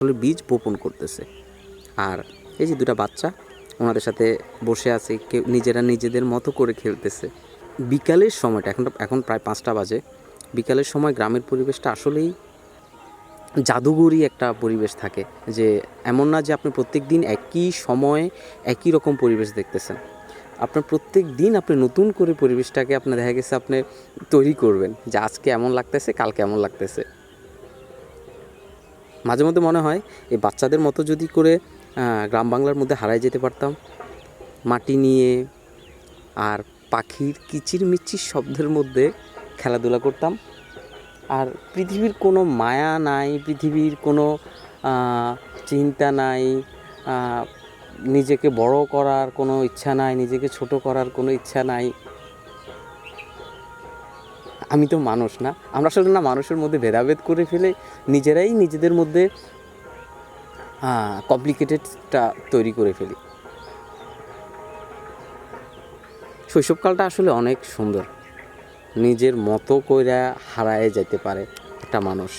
ফলের বীজ বপন করতেছে। আর এই যে দুটা বাচ্চা ওনাদের সাথে বসে আছে, কেউ নিজেরা নিজেদের মতো করে খেলতেছে। বিকালের সময়টা এখন প্রায় 5টা বাজে। বিকালের সময় গ্রামের পরিবেশটা আসলেই জাদুঘরী একটা পরিবেশ থাকে। যে এমন না যে আপনি প্রত্যেক দিন একই সময়ে একই রকম পরিবেশ দেখতেছেন। আপনার প্রত্যেক দিন আপনি নতুন করে পরিবেশটাকে আপনার দেখা গেছে আপনি তৈরি করবেন যে আজকে এমন লাগতেছে, কালকে এমন লাগতেছে। মাঝে মধ্যে মনে হয় এই বাচ্চাদের মতো যদি করে গ্রাম বাংলার মধ্যে হারায় যেতে পারতাম, মাটি নিয়ে আর পাখির কিচিরমিচির শব্দের মধ্যে খেলাধুলা করতাম। আর পৃথিবীর কোনো মায়া নাই, পৃথিবীর কোনো চিন্তা নাই, নিজেকে বড় করার কোনো ইচ্ছা নাই, নিজেকে ছোট করার কোনো ইচ্ছা নাই। আমি তো মানুষ না, আমরা আসলে না মানুষের মধ্যে ভেদাভেদ করে ফেলে নিজেরাই নিজেদের মধ্যে কমপ্লিকেটেডটা তৈরি করে ফেলি। শৈশবকালটা আসলে অনেক সুন্দর, নিজের মতো কইরা হারায় যেতে পারে একটা মানুষ।